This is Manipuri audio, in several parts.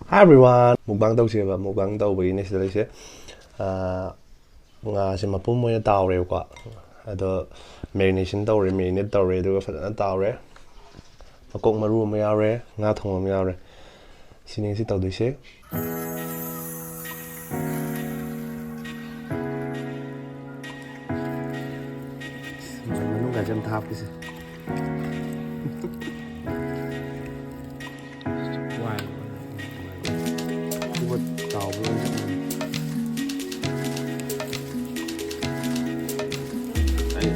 Hi everyone! Mukbang tꯧꯁꯦꯕ mukbang ꯇꯧꯕꯒꯤꯅꯦ ꯁꯤꯗ ꯂꯩꯁꯦ. ꯉꯥꯁꯦ ꯃꯄꯨꯝ ꯑꯣꯏꯅ ꯇꯥꯎꯔꯦꯕꯀꯣ. ꯑꯗꯣ ꯃꯦꯔꯤꯅꯦꯁꯟ ꯇꯧꯔꯦ, ꯃꯦꯔꯤꯅꯦꯠ ꯇꯧꯔꯦ, ꯑꯗꯨꯒ ꯐꯖꯅ ꯇꯥꯎꯔꯦ. ꯃꯀꯣꯛ ꯃꯔꯨ ꯑꯃ ꯌꯥꯎꯔꯦ, ꯉꯥ ꯊꯣꯡꯕ ꯑꯃ ꯌꯥꯎꯔꯦ. ꯁꯤꯅꯦ ꯉꯁꯤ ꯇꯧꯗꯣꯏꯁꯦ. ꯃꯅꯨꯡꯒꯥꯁꯦ ꯑꯝꯇ ꯍꯥꯞꯈꯤꯁꯦ. ꯑꯗꯨꯒ ꯇꯥꯎꯕ ꯂꯣꯏ ꯆꯠꯂꯅꯤ. ꯑꯩ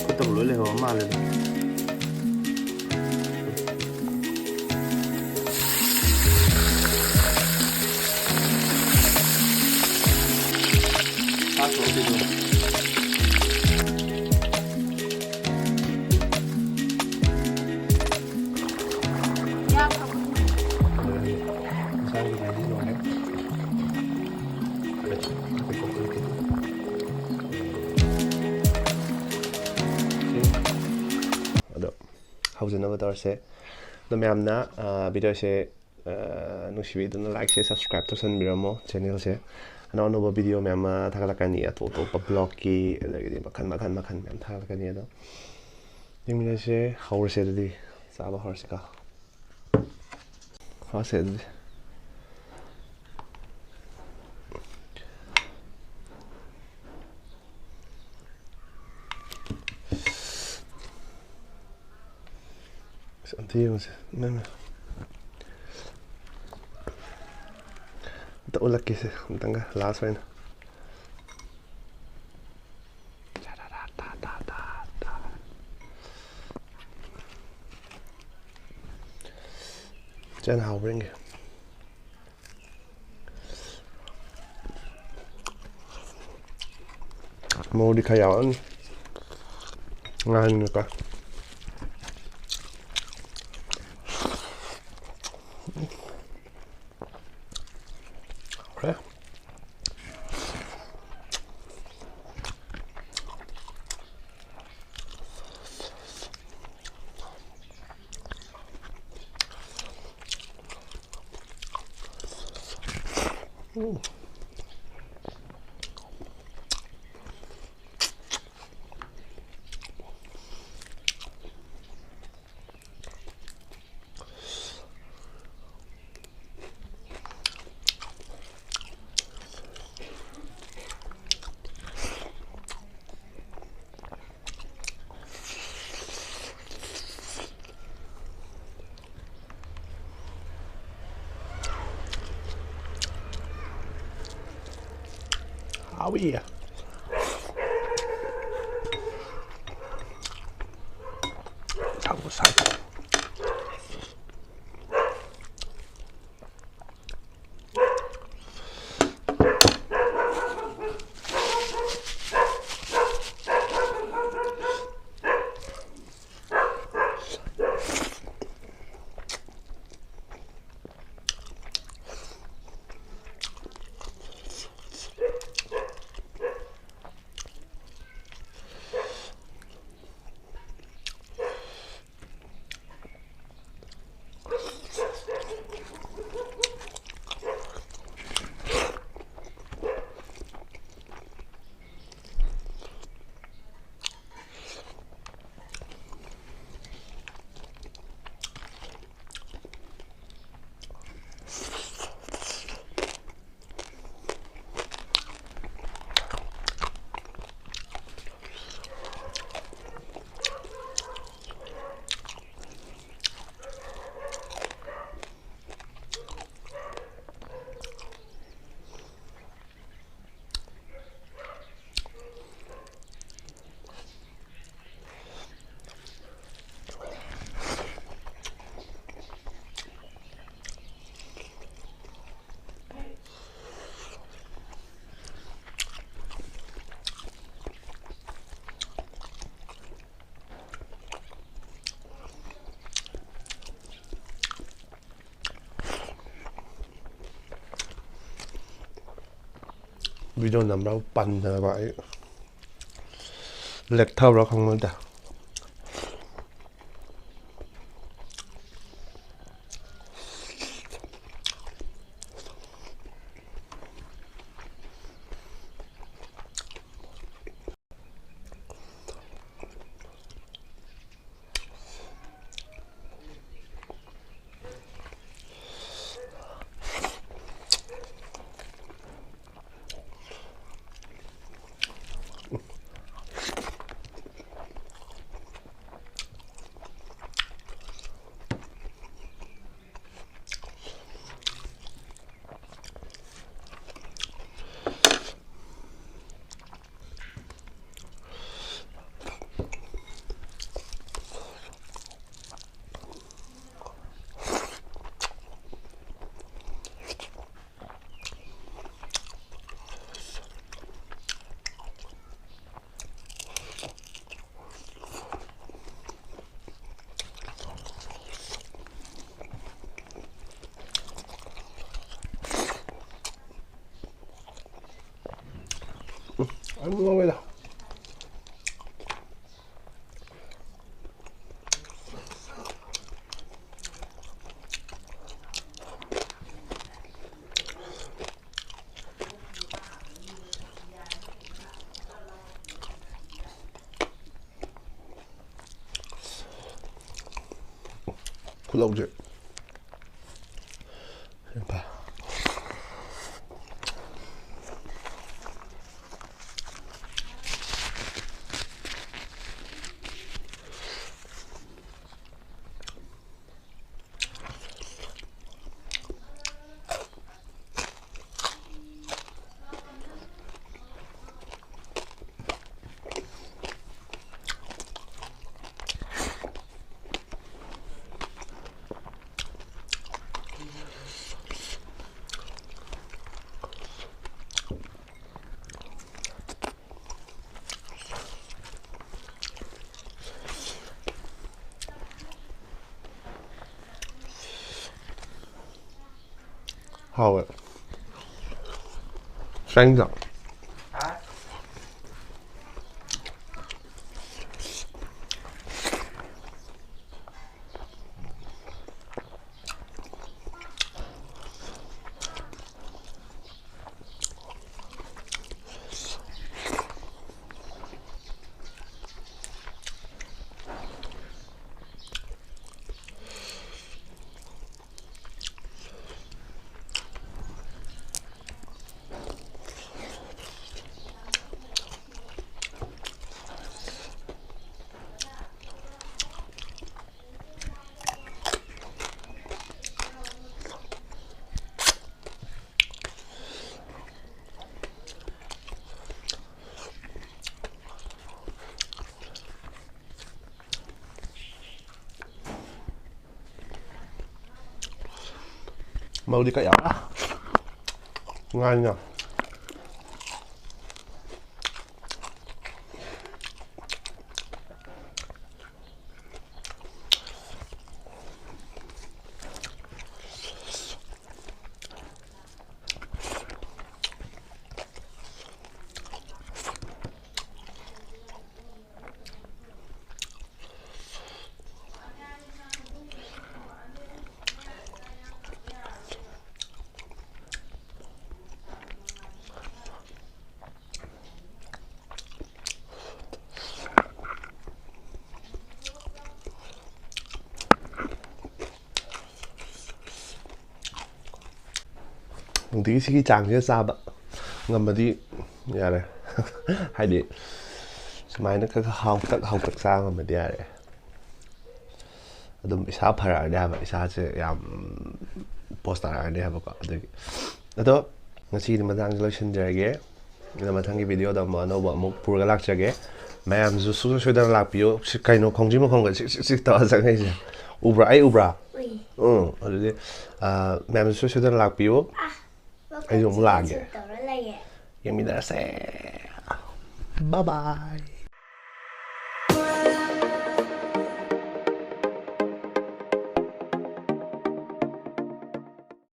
ꯈꯨꯠꯇꯕꯨ ꯂꯣꯏ ꯂꯩꯍꯧꯕ ꯃꯥꯜꯂꯦꯗ. ꯑꯗꯣ ꯍꯧꯖꯅꯕ ꯇꯧꯔꯁꯦ. ꯑꯗꯣ ꯃꯌꯥꯝꯅ ꯚꯤꯗꯤꯑꯣꯁꯦ ꯅꯨꯡꯁꯤꯕꯤꯗꯨꯅ ꯂꯥꯏꯛ ꯁꯦ ꯁꯕꯁꯀ꯭ꯔꯥꯏꯕ ꯇꯧꯁꯟꯕꯤꯔꯝꯃꯣ ꯆꯦꯅꯦꯜꯁꯦ. ꯑꯅꯧ ꯑꯅꯧꯕ ꯚꯤꯗꯤꯑꯣ ꯃꯌꯥꯝ ꯑꯃ ꯊꯥꯒꯠꯂꯛꯀꯅꯤ, ꯑꯇꯣꯞ ꯑꯇꯣꯞꯄ ꯕ꯭ꯂꯣꯒꯀꯤ ꯑꯗꯒꯤꯗꯤ ꯃꯈꯜ ꯃꯌꯥꯝ ꯊꯥꯒꯠꯂꯛꯀꯅꯤ. ꯑꯗꯣ ꯌꯦꯡꯃꯤꯟꯅꯁꯦ. ꯍꯧꯔꯁꯦ. ꯑꯗꯨꯗꯤ ꯆꯥꯕ ꯍꯧꯔꯁꯤꯀꯣ. ꯍꯧꯔꯁꯦ ꯑꯗꯨꯗꯤ. ꯑꯝꯇ ꯌꯦꯡꯉꯨꯁꯦ. ꯑꯝꯇ ꯎꯠꯂꯛꯀꯦꯁꯦ ꯑꯝꯇꯪꯒ ꯂꯥꯁ ꯑꯣꯏꯅ. ꯐꯖꯅ ꯍꯥꯎꯕ꯭ꯔ ꯌꯦꯡꯒꯦ. ꯃꯣꯔꯣꯛꯗꯤ ꯈꯔ ꯌꯥꯎꯔꯅꯤ, ꯉꯥꯅꯤꯅꯀꯣ. ꯍꯧꯔꯦ. Aui! Saco. ꯚꯤꯗꯤꯑꯣ ꯅꯝꯕ꯭ꯔ ꯄꯟꯗꯅꯕ ꯑꯩ ꯂꯦꯛꯊꯕ꯭ꯔꯥ ꯈꯪꯕꯣꯟꯇꯦ. 안 먹어야 구독질 봐. 하왜 생강 mau đi cắt giỏ ngon nhờ ꯅꯨꯡꯇꯤꯒꯤ ꯁꯤꯒꯤ ꯆꯥꯡꯁꯤꯗ ꯆꯥꯕ ꯉꯝꯃꯗꯤ ꯌꯥꯔꯦ ꯍꯥꯏꯗꯤ ꯁꯨꯃꯥꯏꯅ ꯈꯔ ꯍꯥꯎꯇꯛ ꯆꯥꯕ ꯉꯝꯃꯗꯤ ꯌꯥꯔꯦ ꯑꯗꯨꯝ ꯏꯁꯥ ꯐꯔꯛꯑꯅꯤ ꯍꯥꯏꯕ ꯏꯁꯥꯁꯦ ꯌꯥꯝ ꯄꯣꯁ ꯇꯥꯔꯛꯑꯅꯤ ꯍꯥꯏꯕꯀꯣ ꯑꯗꯨꯒꯤ ꯑꯗꯣ ꯉꯁꯤꯒꯤꯗꯤ ꯃꯇꯥꯡꯁꯤ ꯂꯣꯏꯁꯤꯟꯖꯔꯒꯦ ꯑꯗꯣ ꯃꯊꯪꯒꯤ ꯚꯤꯗꯤꯑꯣꯗ ꯑꯃꯨꯛ ꯑꯅꯧꯕ ꯑꯃꯨꯛ ꯄꯨꯔꯒ ꯂꯥꯛꯆꯒꯦ ꯃꯌꯥꯝꯁꯨ ꯁꯨꯡꯁꯣꯏ ꯁꯣꯏꯗꯅ ꯂꯥꯛꯄꯤꯌꯨ ꯀꯩꯅꯣ ꯈꯣꯡꯖꯤ ꯃꯈꯣꯡꯒ ꯆꯤꯛ ꯇꯧꯔ ꯆꯪꯉꯛꯏꯁꯦ ꯎꯕ꯭ꯔꯥ ꯑꯩ ꯎꯕ꯭ꯔꯥ ꯑꯗꯨꯗꯤ ꯃꯌꯥꯝꯁꯨ ꯁꯨꯡꯁꯣꯏ ꯁꯣꯏꯗꯅ ꯂꯥꯛꯄꯤꯌꯨ ꯑꯩꯁꯨ ꯑꯃꯨꯛ ꯂꯥꯛꯑꯒꯦ ꯌꯦꯡꯃꯤꯟꯅꯔꯁꯦ ꯕꯥꯏ ꯕꯥꯏ